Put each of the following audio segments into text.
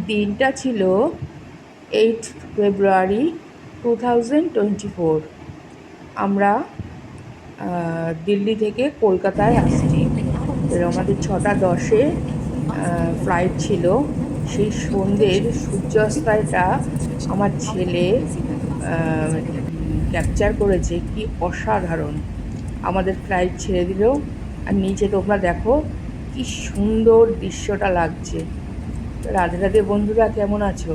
দিনটা ছিল 8 ফেব্রুয়ারি 2024। আমরা দিল্লি থেকে কলকাতায় আসছি। এবার আমাদের 6টা 10-এ ফ্লাইট ছিল। সেই সন্ধ্যের সূর্যাস্তটা আমার ছেলে ক্যাপচার করেছে, কি অসাধারণ। আমাদের ফ্লাইট ছেড়ে দিল, আর নিচে তোমরা দেখো কি সুন্দর দৃশ্যটা লাগছে। রাধে রাধে বন্ধুরা, কেমন আছো?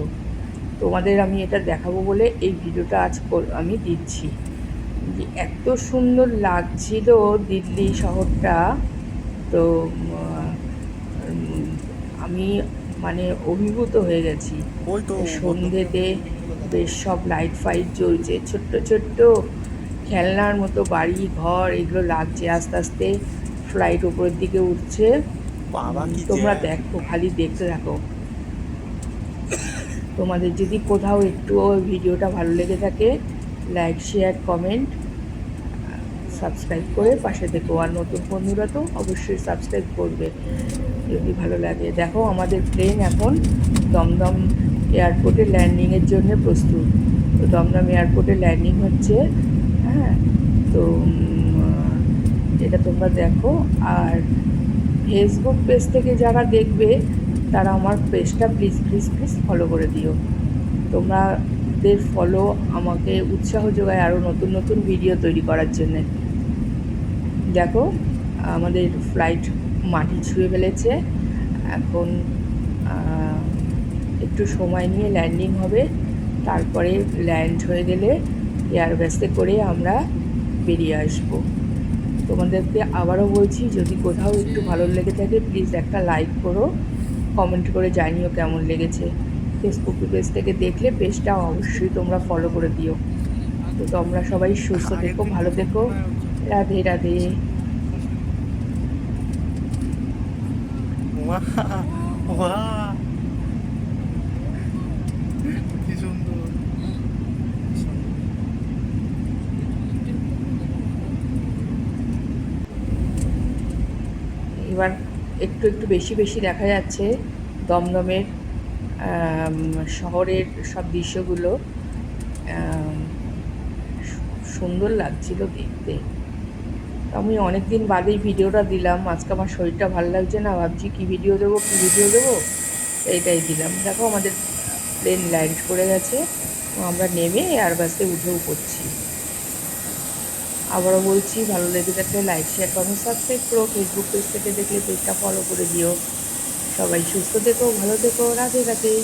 তোমাদের আমি এটা দেখাবো বলে এই ভিডিওটা আজ আমি দিচ্ছি। যে এত সুন্দর লাগছিল দিল্লি শহরটা, তো আমি মানে অভিভূত হয়ে গেছি। ওই তো সন্ধ্যেতে বেশ সব লাইট ফাইট জ্বলছে, ছোট্ট ছোট্ট খেলনার মতো বাড়ি ঘর এগুলো লাগছে। আস্তে আস্তে ফ্লাইট উপরের দিকে উঠছে। বাবা কি তোমরা জ্যাম। দেখো, খালি দেখতে থাকো। তোমাদের যদি কোথাও একটু ভিডিওটা ভালো লেগে থাকে, লাইক শেয়ার কমেন্ট সাবস্ক্রাইব করে পাশে দেখো। আর নতুন বন্ধুরা তো অবশ্যই সাবস্ক্রাইব করবে যদি ভালো লাগে। দেখো আমাদের প্লেন এখন দমদম এয়ারপোর্টে ল্যান্ডিংয়ের জন্য প্রস্তুত। তো দমদম এয়ারপোর্টে ল্যান্ডিং হচ্ছে। হ্যাঁ, তো এটা তোমরা দেখো। আর ফেসবুক পেজ থেকে যারা দেখবে তারা আমার পেজটা প্লিজ প্লিজ প্লিজ ফলো করে দিও। তোমাদের ফলো আমাকে উৎসাহ যোগায় আরও নতুন নতুন ভিডিও তৈরি করার জন্যে। দেখো আমাদের ফ্লাইট মাটি ছুঁয়ে ফেলেছে। এখন একটু সময় নিয়ে ল্যান্ডিং হবে, তারপরে ল্যান্ড হয়ে গেলে এয়ারবাসে করে আমরা বেরিয়ে আসব। তোমাদেরকে আবারও বলছি, যদি কোথাও একটু ভালো লেগে থাকে প্লিজ একটা লাইক করো, কমেন্ট করে জানিও কেমন লেগেছে। ফেসবুক পেজ থেকে দেখলে পেজটা অবশ্যই তোমরা ফলো করে দিও। তো তোমরা সবাই সুস্থ আগের থেকো, দিন তো ভালো থেকো। সন্ধ্যাবেলায় হচ্ছে। রাধে রাধে। ওয়া ওয়া কি সুন্দর। এবার একটু একটু বেশি বেশি দেখা যাচ্ছে দমদমের শহরের সব দৃশ্যগুলো। সুন্দর লাগছিল দেখতে। আমি অনেক দিন বাদেই ভিডিওটা দিলাম। আজকে আমার শরীরটা ভালো লাগছে না, ভাবছি কী ভিডিও দেবো কী ভিডিও দেবো, এইটাই দিলাম। দেখো আমাদের প্লেন ল্যান্ড করে গেছে, আমরা নেমে এয়ারবাসে উঠেও পড়ছি। আবারও বলছি, ভালো লেগে থাকলে লাইক শেয়ার কমেন্ট সাবস্ক্রাইব করো। ফেসবুক পেজ থেকে দেখলে পেজটা ফলো করে দিও। সবাই সুস্থ থেকো, ভালো থেকো, রাধে রাধে।